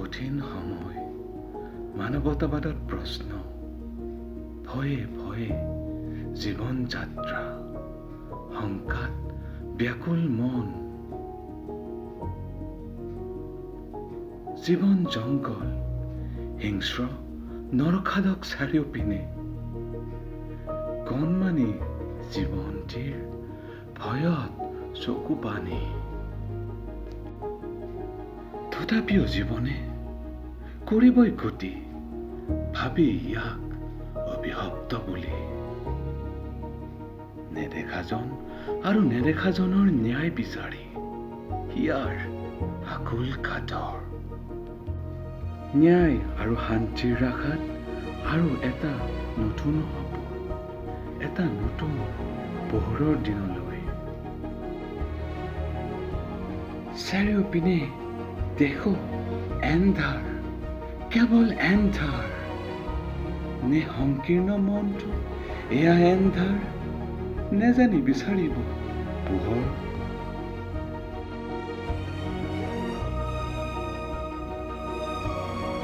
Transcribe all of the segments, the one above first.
কঠিন সময়, মানৱতাবাদত প্ৰশ্ন, ভয়ে ভয়ে জীৱন যাত্ৰা, শংকাত ব্যাকুল মন, জীৱন জংগল, হিংস্ৰ নৰখাদক চাৰিওপিনে, কণমানি জীৱনটিৰ ভয়ত চকু পানী। তথাপিও জীৱনে কৰিবই গতি, ভাবি ইয়াক অভিশপ্ত বুলি। নেদেখাজন আৰু নেদেখাজনৰ ন্যায় বিচাৰি ইয়াৰ আকুল কাতৰ। ন্যায় আৰু শান্তিৰ আশাত আৰু এটা নতুন সপোন, এটা নতুন পোহৰৰ দিনলৈ। চাৰিওপিনে দেখো এন্ধাৰ, কেৱল এন্ধাৰ। নে সংকীৰ্ণ মনটো এয়া এন্ধাৰ, নেজানি বিচাৰিব পোহৰ।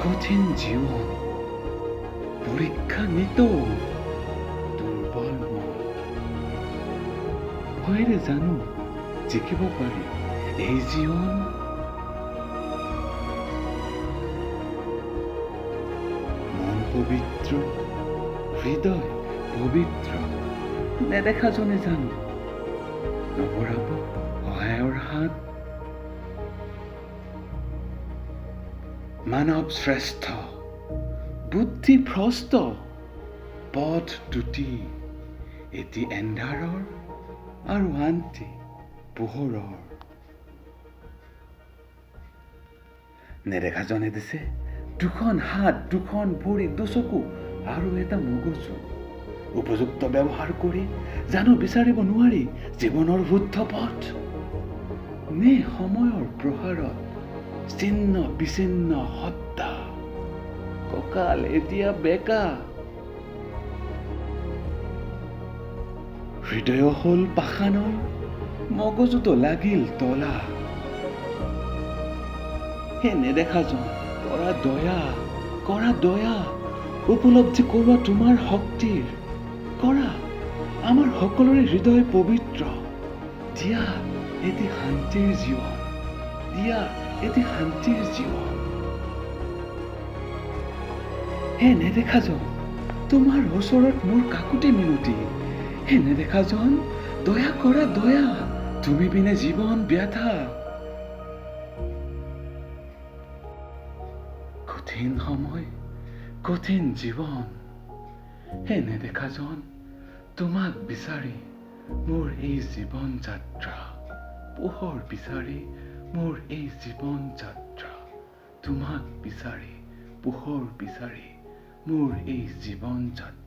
কঠিন জীৱন, পৰীক্ষা নিতৌ, দুৰ্বল মন। ভয়েৰে জানো জিকিব পাৰি এই জীৱন। মন পবিত্ৰ, হৃদয় পবিত্ৰ, নেদেখাজনে জানো নবঢ়াব সহায়ৰ হাত। মানৱ শ্ৰেষ্ঠ, বুদ্ধি ভ্ৰষ্ট, পথ দুটি, এটি এন্ধাৰৰ আৰু আনটি পোহৰৰ। নেদেখাজনে দিছে দুখন হাত, দুখন ভৰি, দুচকু আৰু এটা মগজু। উপযুক্ত ব্যৱহাৰ কৰি জানো বিচাৰিব নোৱাৰি জীৱনৰ শুদ্ধ পথ। নে সময়ৰ প্ৰহাৰত ছিন্ন বিচ্ছিন্ন সত্তা, কঁকাল এতিয়া বেকা। হৃদয় হল পাষাণৰ, মগজুতো লাগিল তলা। হে নেদেখাজন, কৰা দয়া, উপলব্ধি কৰোৱা তোমাৰ শক্তিৰ। কৰা আমাৰ সকলোৰে হৃদয় পবিত্ৰ। দিয়া এটি শান্তিৰ জীৱন, দিয়া এটি শান্তিৰ জীৱন। হে নেদেখাজন, তোমাৰ ওচৰত মোৰ কাকুতি মিনতি। হে নেদেখাজন, দয়া কৰা দয়া, তুমি বিনে জীৱন ব্যথা। কঠিন সময়, কঠিন জীৱন। হে নেদেখাজন, তোমাক বিচাৰি মোৰ এই জীৱন যাত্ৰা। পোহৰ বিচাৰি মোৰ এই জীৱন যাত্ৰা। তোমাক বিচাৰি, পোহৰ বিচাৰি মোৰ এই জীৱন যাত্ৰা।